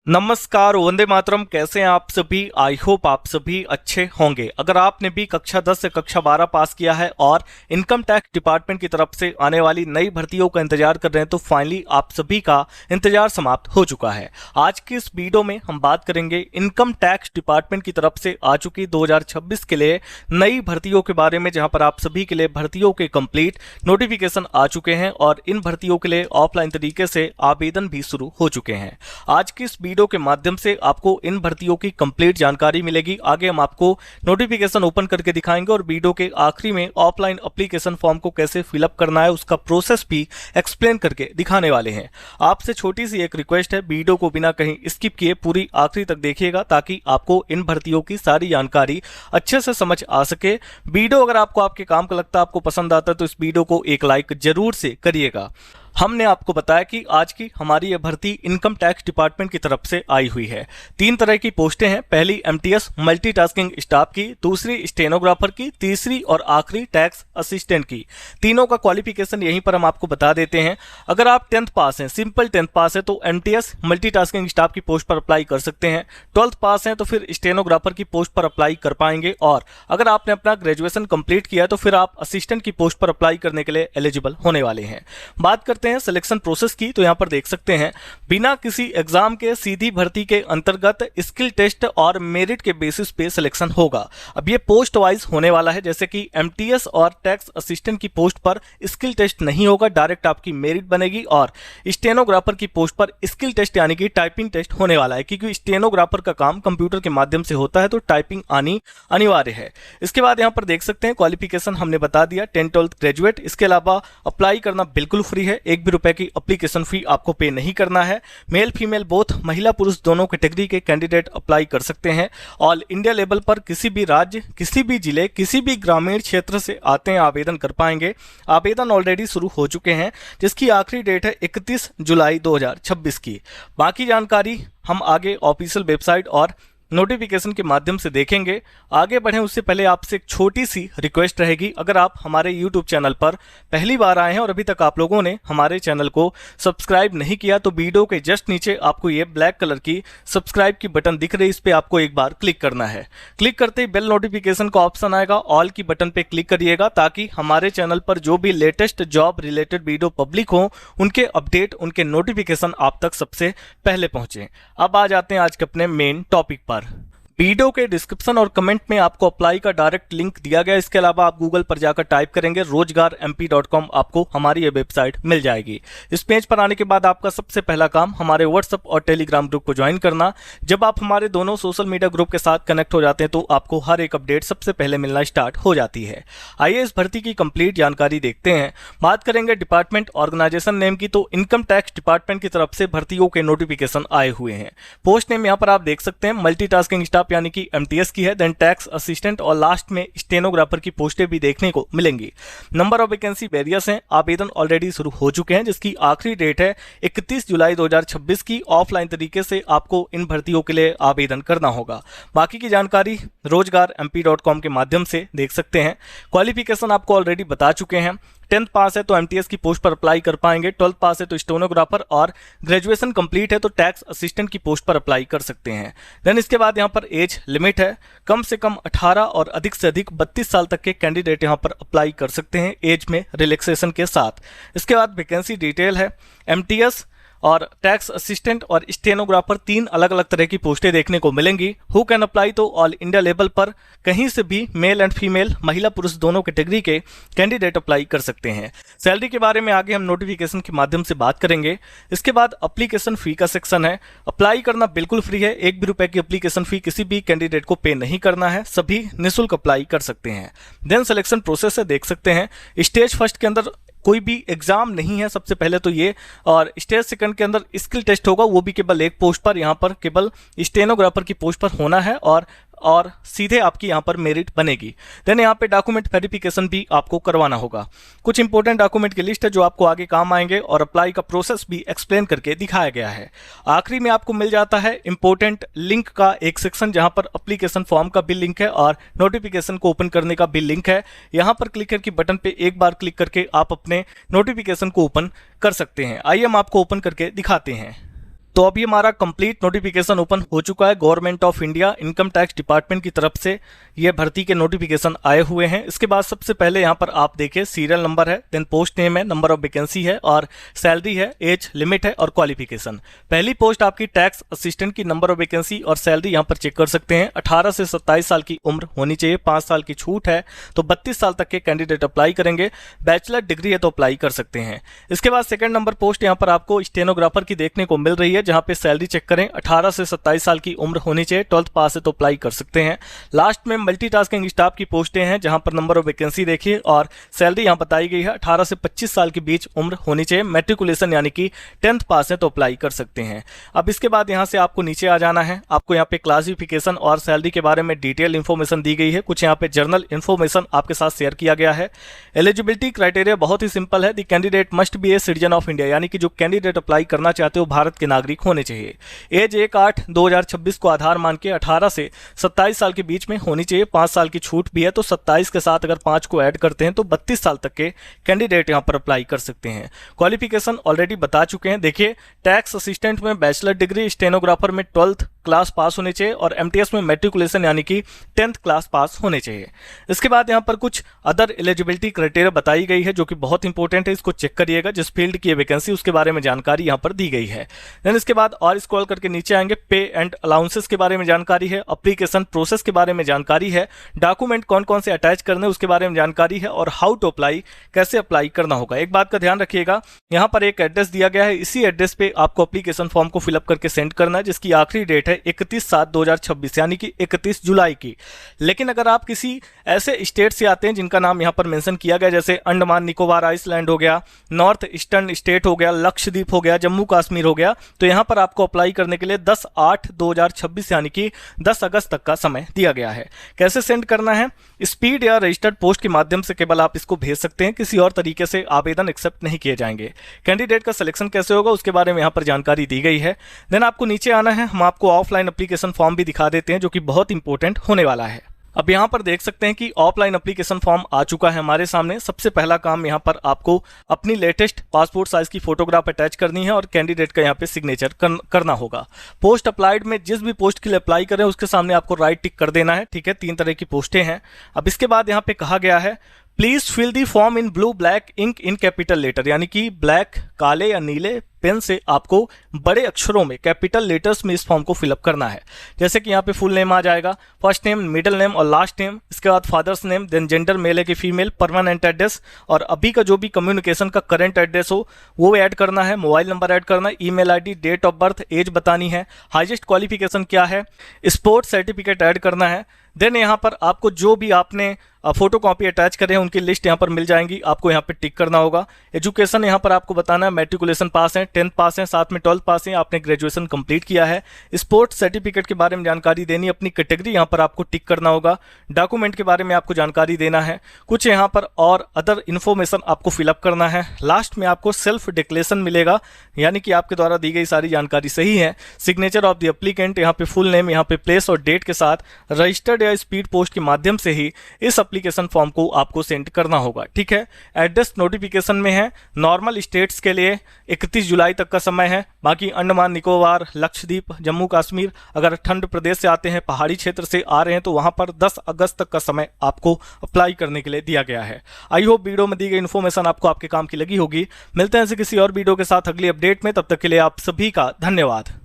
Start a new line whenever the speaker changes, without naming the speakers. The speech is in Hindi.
नमस्कार, वंदे मातरम। कैसे हैं आप सभी? आई होप आप सभी अच्छे होंगे। अगर आपने भी कक्षा 10 से कक्षा 12 पास किया है और इनकम टैक्स डिपार्टमेंट की तरफ से आने वाली नई भर्तियों का इंतजार कर रहे हैं तो फाइनली आप सभी का इंतजार समाप्त हो चुका है। आज की इस वीडियो में हम बात करेंगे इनकम टैक्स डिपार्टमेंट की तरफ से आ चुकी 2026 के लिए नई भर्तियों के बारे में, जहां पर आप सभी के लिए भर्तियों के कंप्लीट नोटिफिकेशन आ चुके हैं और इन भर्तियों के लिए ऑफलाइन तरीके से आवेदन भी शुरू हो चुके हैं। आज की इस वीडियो के माध्यम से आपको इन भर्तियों की कंप्लीट जानकारी मिलेगी। आगे हम आपको नोटिफिकेशन ओपन करके दिखाएंगे और वीडियो के आखिरी में ऑफलाइन एप्लीकेशन फॉर्म को कैसे फिलअप करना है उसका प्रोसेस भी एक्सप्लेन करके दिखाने वाले हैं। आपसे छोटी सी एक रिक्वेस्ट है, वीडियो को बिना कहीं स्किप किए पूरी आखिरी तक देखिएगा ताकि आपको इन भर्तियों की सारी जानकारी अच्छे से समझ आ सके। वीडियो अगर आपको आपके काम का लगता है, आपको पसंद आता है तो इस वीडियो को एक लाइक जरूर से करिएगा। हमने आपको बताया कि आज की हमारी यह भर्ती इनकम टैक्स डिपार्टमेंट की तरफ से आई हुई है। 3 तरह की पोस्टें हैं। पहली एमटीएस मल्टीटास्किंग स्टाफ की, दूसरी स्टेनोग्राफर की, तीसरी और आखिरी टैक्स असिस्टेंट की। तीनों का क्वालिफिकेशन यहीं पर हम आपको बता देते हैं। अगर आप 10th पास हैं, सिंपल 10th पास है तो एमटीएस मल्टीटास्किंग स्टाफ की पोस्ट पर अप्लाई कर सकते हैं। 12th पास हैं तो फिर स्टेनोग्राफर की पोस्ट पर अप्लाई कर पाएंगे। और अगर आपने अपना ग्रेजुएशन कंप्लीट किया है तो फिर आप असिस्टेंट की पोस्ट पर अप्लाई करने के लिए एलिजिबल होने वाले हैं। बात करते हैं सिलेक्शन प्रोसेस की, तो यहां पर देख सकते हैं बिना किसी एग्जाम के सीधी भर्ती के अंतर्गत स्किल टेस्ट और मेरिट के बेसिस पे सिलेक्शन होगा। अब ये पोस्ट वाइज होने वाला है, जैसे कि एमटीएस और टैक्स असिस्टेंट की पोस्ट पर स्किल टेस्ट नहीं होगा, डायरेक्ट आपकी मेरिट बनेगी। और स्टेनोग्राफर की पोस्ट पर स्किल टेस्ट यानी कि टाइपिंग टेस्ट होने वाला है, क्योंकि स्टेनोग्राफर का काम कंप्यूटर के माध्यम से होता है तो टाइपिंग आनी अनिवार्य है। इसके बाद यहां पर देख सकते हैं क्वालिफिकेशन हमने बता दिया, 10th-12th ग्रेजुएट। इसके अलावा अप्लाई करना बिल्कुल फ्री है, ₹1 की एप्लीकेशन फी आपको पे नहीं करना है। मेल फीमेल बोथ, महिला पुरुष दोनों कैटेगरी के कैंडिडेट अप्लाई कर सकते हैं। ऑल इंडिया लेवल पर किसी भी राज्य, किसी भी जिले, किसी भी ग्रामीण क्षेत्र से आते हैं आवेदन कर पाएंगे। आवेदन ऑलरेडी शुरू हो चुके हैं, जिसकी आखिरी डेट है 31 जुलाई 2026 की। बाकी जानकारी हम आगे ऑफिशियल वेबसाइट और नोटिफिकेशन के माध्यम से देखेंगे। आगे बढ़ें उससे पहले आपसे एक छोटी सी रिक्वेस्ट रहेगी। अगर आप हमारे YouTube चैनल पर पहली बार आए हैं और अभी तक आप लोगों ने हमारे चैनल को सब्सक्राइब नहीं किया तो वीडियो के जस्ट नीचे आपको ये ब्लैक कलर की सब्सक्राइब की बटन दिख रही है, इस पर आपको एक बार क्लिक करना है। क्लिक करते ही बेल नोटिफिकेशन का ऑप्शन आएगा, ऑल की बटन पे क्लिक करिएगा ताकि हमारे चैनल पर जो भी latest job related video public हो उनके अपडेट, उनके नोटिफिकेशन आप तक सबसे पहले पहुंचे। अब आ जाते हैं आज के अपने मेन टॉपिक पर। वीडियो के डिस्क्रिप्शन और कमेंट में आपको अप्लाई का डायरेक्ट लिंक दिया गया। इसके अलावा आप गूगल पर जाकर टाइप करेंगे rozgarmp.com, आपको हमारी ये वेबसाइट मिल जाएगी। इस पेज पर आने के बाद आपका सबसे पहला काम हमारे व्हाट्सएप और टेलीग्राम ग्रुप को ज्वाइन करना। जब आप हमारे दोनों सोशल मीडिया ग्रुप के साथ कनेक्ट हो जाते हैं तो आपको हर एक अपडेट सबसे पहले मिलना स्टार्ट हो जाती है। आइए इस भर्ती की कंप्लीट जानकारी देखते हैं। बात करेंगे डिपार्टमेंट ऑर्गेनाइजेशन नेम की, तो इनकम टैक्स डिपार्टमेंट की तरफ से भर्तियों के नोटिफिकेशन आए हुए हैं। पोस्ट नेम यहाँ पर आप देख सकते हैं मल्टीटास्किंग स्टाफ यानी कि एमटीएस की है, देन टैक्स असिस्टेंट और लास्ट में स्टेनोग्राफर की पोस्टें भी देखने को मिलेंगी। नंबर ऑफ वैकेंसी वेरियस हैं। आवेदन ऑलरेडी शुरू हो चुके हैं, जिसकी आखिरी डेट है 31 जुलाई 2026 की। ऑफलाइन तरीके से आपको इन भर्तियों के लिए आवेदन करना होगा। बाकी की जानकारी rozgarmp.com के माध्यम से देख सकते हैं। क्वालिफिकेशन आपको ऑलरेडी बता चुके हैं। 10th पास है तो एमटीएस की पोस्ट पर अप्लाई कर पाएंगे, 12th पास है तो स्टेनोग्राफर, और ग्रेजुएशन कंप्लीट है तो टैक्स असिस्टेंट की पोस्ट पर अप्लाई कर सकते हैं। देन इसके बाद यहाँ पर एज लिमिट है, कम से कम 18 और अधिक से अधिक 32 साल तक के कैंडिडेट यहाँ पर अप्लाई कर सकते हैं, एज में रिलैक्सेशन के साथ। इसके बाद वैकेंसी डिटेल है। एमटीएस और टैक्स असिस्टेंट और स्टेनोग्राफर 3 अलग अलग तरह की पोस्टें देखने को मिलेंगी। हु कैन अप्लाई, तो ऑल इंडिया लेवल पर कहीं से भी मेल एंड फीमेल, महिला पुरुष दोनों कैटेगरी के कैंडिडेट अप्लाई कर सकते हैं। सैलरी के बारे में आगे हम नोटिफिकेशन के माध्यम से बात करेंगे। इसके बाद एप्लीकेशन फी का सेक्शन है। अप्लाई करना बिल्कुल फ्री है, ₹1 की एप्लीकेशन फी किसी भी कैंडिडेट को पे नहीं करना है, सभी निःशुल्क अप्लाई कर सकते हैं। देन सिलेक्शन प्रोसेस है, देख सकते हैं। स्टेज फर्स्ट के अंदर कोई भी एग्जाम नहीं है, सबसे पहले तो ये, और स्टेज सेकंड के अंदर स्किल टेस्ट होगा, वो भी केवल एक पोस्ट पर, यहाँ पर केवल स्टेनोग्राफर की पोस्ट पर होना है और सीधे आपकी यहाँ पर मेरिट बनेगी। देन यहाँ पे डॉक्यूमेंट वेरिफिकेशन भी आपको करवाना होगा। कुछ इंपॉर्टेंट डॉक्यूमेंट की लिस्ट है जो आपको आगे काम आएंगे और अप्लाई का प्रोसेस भी एक्सप्लेन करके दिखाया गया है। आखिरी में आपको मिल जाता है इंपॉर्टेंट लिंक का एक सेक्शन, जहाँ पर एप्लीकेशन फॉर्म का भी लिंक है और नोटिफिकेशन को ओपन करने का भी लिंक है। यहाँ पर क्लिक करके बटन पे एक बार क्लिक करके आप अपने नोटिफिकेशन को ओपन कर सकते हैं। आइए हम आपको ओपन करके दिखाते हैं। तो अभी हमारा कंप्लीट नोटिफिकेशन ओपन हो चुका है। Government of India income tax department की तरफ से ये भर्ती के नोटिफिकेशन आए हुए हैं। इसके बाद सबसे पहले यहाँ पर आप देखिए सीरियल नंबर है, देन पोस्ट नेम है, नंबर ऑफ वैकेंसी है और सैलरी है, एज लिमिट है और क्वालिफिकेशन। पहली पोस्ट आपकी टैक्स असिस्टेंट की नंबर ऑफ वैकेंसी और सैलरी यहाँ पर चेक कर सकते हैं। 18 से 27 साल की उम्र होनी चाहिए, 5 साल की छूट है तो 32 साल तक के कैंडिडेट अप्लाई करेंगे। बैचलर डिग्री है तो अप्लाई कर सकते हैं। इसके बाद सेकंड नंबर पोस्ट यहाँ पर आपको स्टेनोग्राफर की देखने को मिल रही है, जहां पे सैलरी चेक करें। 18 से 27 साल की उम्र होनी चाहिए, 12th पास है तो अप्लाई कर सकते हैं। लास्ट में मल्टीटास्किंग स्टाफ की पोस्टें हैं, जहां पर नंबर ऑफ वैकेंसी देखिए और सैलरी यहां बताई गई है। 18 से 25 साल के बीच उम्र होनी चाहिए, मैट्रिकुलेशन यानी कि 10th पास है तो अप्लाई कर सकते हैं। अब इसके बाद यहां से आपको नीचे आ जाना है। आपको यहाँ पे क्लासिफिकेशन और सैलरी के बारे में डिटेल इंफॉर्मेशन दी गई है। कुछ यहाँ पे जर्नल इंफॉर्मेशन आपके साथ शेयर किया गया है। एलिजिबिलिटी क्राइटेरिया बहुत ही सिंपल है। The candidate must be a citizen of India, यानी कि जो कैंडिडेट अप्लाई करना चाहते हो भारत के नागरिक होने चाहिए। एज 1/8/2026 को आधार मान के 18 से 27 साल के बीच में होनी चाहिए। 5 साल की छूट भी है तो 27 के साथ अगर 5 को ऐड करते हैं तो 32 साल तक के कैंडिडेट यहां पर अप्लाई कर सकते हैं। क्वालिफिकेशन ऑलरेडी बता चुके हैं। देखिए टैक्स असिस्टेंट में बैचलर डिग्री, स्टेनोग्राफर में 12th क्लास पास होने चाहिए और एमटीएस में मैट्रिकुलेशन यानी कि 10th क्लास पास होने चाहिए। इसके बाद यहाँ पर कुछ अदर एलिजिबिलिटी क्राइटेरिया बताई गई है जो कि बहुत इंपॉर्टेंट है, इसको चेक करिएगा। जिस फील्ड की वैकेंसी उसके बारे में जानकारी यहाँ पर दी गई है। देन इसके बाद और स्क्रॉल करके नीचे आएंगे, पे एंड अलाउंसेस के बारे में जानकारी है, एप्लीकेशन प्रोसेस के बारे में जानकारी है, डॉक्यूमेंट कौन कौन से अटैच करने उसके बारे में जानकारी है और हाउ टू अप्लाई, कैसे अप्लाई करना होगा। एक बात का ध्यान रखिएगा, यहाँ पर एक एड्रेस दिया गया है, इसी एड्रेस पे आपको एप्लीकेशन फॉर्म को फिलअप करके सेंड करना है, जिसकी आखिरी डेट है 31/7/2026 यानी कि 31 जुलाई की। लेकिन अगर आप किसी ऐसे स्टेट से आते हैं जिनका नाम यहाँ पर मेंशन किया गया, जैसे अंडमान निकोबार आइसलैंड हो गया, नॉर्थ ईस्टर्न स्टेट हो गया, लक्षद्वीप हो गया, जम्मू कश्मीर हो गया, तो यहाँ पर आपको अप्लाई करने के लिए 10/8/2026 यानी कि 10 अगस्त तक का समय दिया गया है। कैसे सेंड करना है? स्पीड या रजिस्टर्ड पोस्ट के माध्यम से केवल आप इसको भेज सकते हैं, किसी और तरीके से आवेदन एक्सेप्ट नहीं किए जाएंगे। कैंडिडेट का सिलेक्शन कैसे होगा उसके बारे में यहाँ पर जानकारी दी गई है। देन आपको नीचे आना है, हम आपको ऑफलाइन एप्लीकेशन फॉर्म भी दिखा देते हैं जो कि बहुत इंपॉर्टेंट होने वाला है। अब यहाँ पर देख सकते हैं कि ऑफलाइन एप्लीकेशन फॉर्म आ चुका है हमारे सामने। सबसे पहला काम यहाँ पर आपको अपनी लेटेस्ट पासपोर्ट साइज की फोटोग्राफ अटैच करनी है और कैंडिडेट का यहाँ पे सिग्नेचर करना होगा। पोस्ट अप्लाइड में जिस भी पोस्ट के लिए अप्लाई करें उसके सामने आपको राइट टिक कर देना है, ठीक है। 3 तरह की पोस्टें हैं। अब इसके बाद यहाँ पे कहा गया है, please fill the form in blue black ink in capital letter, यानी कि ब्लैक काले या नीले पेन से आपको बड़े अक्षरों में कैपिटल लेटर्स में इस फॉर्म को फिलअप करना है। जैसे कि यहाँ पे फुल नेम आ जाएगा, फर्स्ट नेम, मिडिल नेम और लास्ट नेम। इसके बाद father's name, then gender male है कि फीमेल, परमानेंट एड्रेस और अभी का जो भी कम्युनिकेशन का करंट एड्रेस हो वो ऐड करना है, मोबाइल नंबर ऐड करना है, email ID, date of birth, age बतानी है, हाईएस्ट क्वालिफिकेशन क्या है, स्पोर्ट्स सर्टिफिकेट ऐड करना है। देन यहाँ पर आपको जो भी आपने फोटो कॉपी अटैच करें उनकी लिस्ट यहाँ पर मिल जाएंगी, आपको यहाँ पे टिक करना होगा। एजुकेशन यहाँ पर आपको बताना है, मैट्रिकुलेशन पास है, 10th पास है, साथ में 12th पास है, आपने ग्रेजुएशन कंप्लीट किया है। स्पोर्ट्स सर्टिफिकेट के बारे में जानकारी देनी, अपनी कैटेगरी यहाँ पर आपको टिक करना होगा। डॉक्यूमेंट के बारे में आपको जानकारी देना है, कुछ यहाँ पर और अदर इन्फॉर्मेशन आपको फिलअप करना है। लास्ट में आपको सेल्फ डिक्लेरेशन मिलेगा, यानी कि आपके द्वारा दी गई सारी जानकारी सही है। सिग्नेचर ऑफ द एप्लीकेंट, यहाँ पे फुल नेम, यहाँ पे प्लेस और डेट के साथ रजिस्टर्ड या स्पीड पोस्ट के माध्यम से ही इस एप्लीकेशन फॉर्म को आपको सेंड करना होगा, ठीक है। एड्रेस नोटिफिकेशन में है, नॉर्मल स्टेट्स के लिए 31 जुलाई तक का समय है। बाकी अंडमान निकोबार, लक्षद्वीप, जम्मू कश्मीर, अगर ठंड प्रदेश से आते हैं, पहाड़ी क्षेत्र से आ रहे हैं तो वहां पर 10 अगस्त तक का समय आपको अप्लाई करने के लिए दिया गया है। आई होप वीडियो में दी गई इन्फॉर्मेशन आपको आपके काम की लगी होगी। मिलते हैं ऐसे किसी और वीडियो के साथ अगली अपडेट में, तब तक के लिए आप सभी का धन्यवाद।